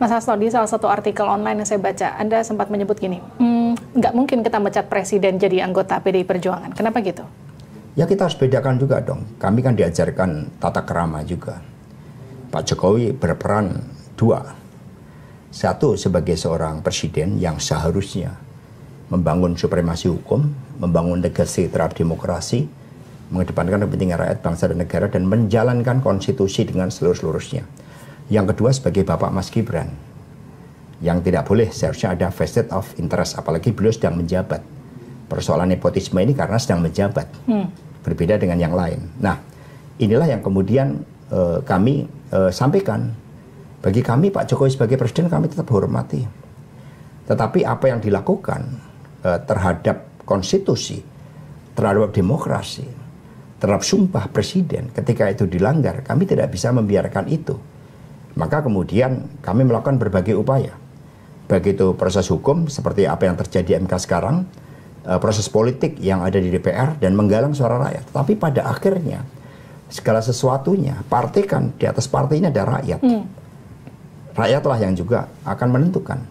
Mas Hasto, di salah satu artikel online yang saya baca, Anda sempat menyebut gini, nggak mungkin kita mecat presiden jadi anggota PDI Perjuangan. Kenapa gitu? Ya kita harus bedakan juga dong. Kami kan diajarkan tata krama juga. Pak Jokowi berperan dua. Satu, sebagai seorang presiden yang seharusnya membangun supremasi hukum, membangun legasi terhadap demokrasi, mengedepankan kepentingan rakyat, bangsa, dan negara, dan menjalankan konstitusi dengan seluruh-seluruhnya. Yang kedua, sebagai Bapak Mas Gibran, yang tidak boleh seharusnya ada vested of interest, apalagi beliau sedang menjabat. Persoalan nepotisme ini karena sedang menjabat, berbeda dengan yang lain. Nah, inilah yang kemudian kami sampaikan. Bagi kami, Pak Jokowi sebagai presiden, kami tetap hormati. Tetapi apa yang dilakukan terhadap konstitusi, terhadap demokrasi, terhadap sumpah presiden, ketika itu dilanggar, kami tidak bisa membiarkan itu. Maka kemudian kami melakukan berbagai upaya. Baik itu proses hukum seperti apa yang terjadi MK sekarang, proses politik yang ada di DPR, dan menggalang suara rakyat. Tapi pada akhirnya segala sesuatunya, partai kan di atas partai ini ada rakyat. Rakyatlah yang juga akan menentukan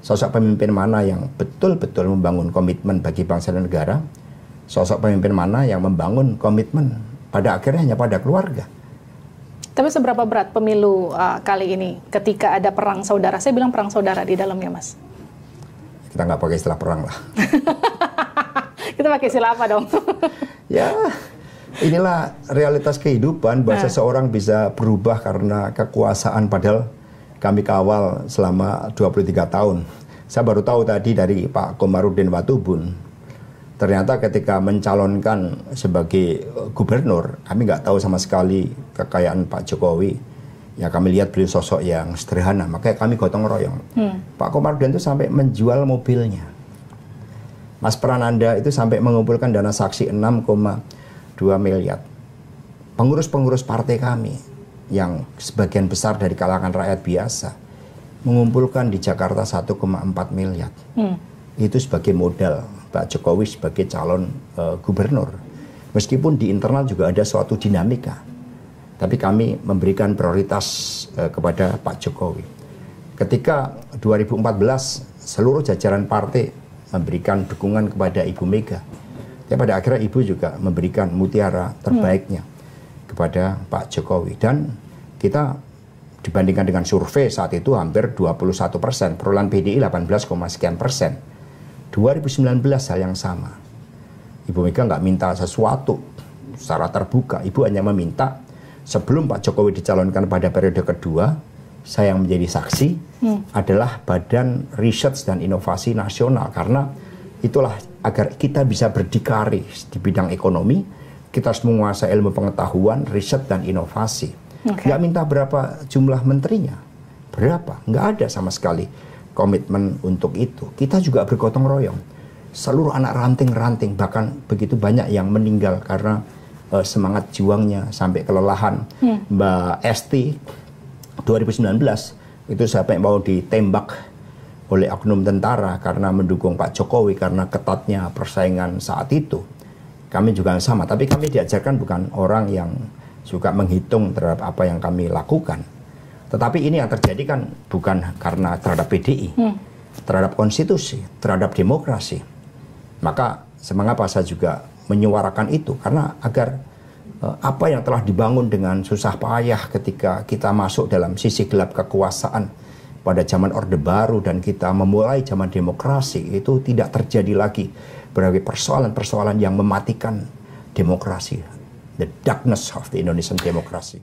sosok pemimpin mana yang betul-betul membangun komitmen bagi bangsa dan negara, sosok pemimpin mana yang membangun komitmen pada akhirnya hanya pada keluarga. Tapi seberapa berat pemilu kali ini ketika ada perang saudara? Saya bilang perang saudara di dalamnya, Mas. Kita nggak pakai istilah perang lah. Kita pakai istilah apa dong? Ya, inilah realitas kehidupan bahwa seseorang bisa berubah karena kekuasaan, padahal kami kawal selama 23 tahun. Saya baru tahu tadi dari Pak Komarudin Watubun, ternyata ketika mencalonkan sebagai gubernur, kami nggak tahu sama sekali kekayaan Pak Jokowi. Ya kami lihat beliau sosok yang sederhana, makanya kami gotong royong. Pak Komarudin itu sampai menjual mobilnya. Mas Prananda itu sampai mengumpulkan dana saksi 6,2 miliar. Pengurus-pengurus partai kami, yang sebagian besar dari kalangan rakyat biasa, mengumpulkan di Jakarta 1,4 miliar. Itu sebagai modal Pak Jokowi sebagai calon gubernur. Meskipun di internal juga ada suatu dinamika, tapi kami memberikan prioritas kepada Pak Jokowi. Ketika 2014 seluruh jajaran partai memberikan dukungan kepada Ibu Mega, tapi pada akhirnya Ibu juga memberikan mutiara terbaiknya kepada Pak Jokowi. Dan kita dibandingkan dengan survei saat itu hampir 21%, perolehan PDI 18,sekian%. 2019 hal yang sama. Ibu Mega nggak minta sesuatu secara terbuka. Ibu hanya meminta sebelum Pak Jokowi dicalonkan pada periode kedua, saya yang menjadi saksi adalah Badan Riset dan Inovasi Nasional. Karena itulah agar kita bisa berdikari di bidang ekonomi, kita harus menguasai ilmu pengetahuan, riset, dan inovasi. Nggak minta berapa jumlah menterinya, berapa, nggak ada sama sekali komitmen untuk itu. Kita juga bergotong royong. Seluruh anak ranting-ranting, bahkan begitu banyak yang meninggal karena semangat juangnya sampai kelelahan. Mbak Esti 2019 itu sampai mau ditembak oleh oknum tentara karena mendukung Pak Jokowi karena ketatnya persaingan saat itu. Kami juga sama, tapi kami diajarkan bukan orang yang suka menghitung terhadap apa yang kami lakukan. Tetapi ini yang terjadi kan bukan karena terhadap PDI, terhadap konstitusi, terhadap demokrasi. Maka semengapa saya juga menyuarakan itu, karena agar apa yang telah dibangun dengan susah payah ketika kita masuk dalam sisi gelap kekuasaan pada zaman Orde Baru dan kita memulai zaman demokrasi, itu tidak terjadi lagi berbagai persoalan-persoalan yang mematikan demokrasi. The darkness of the Indonesian democracy.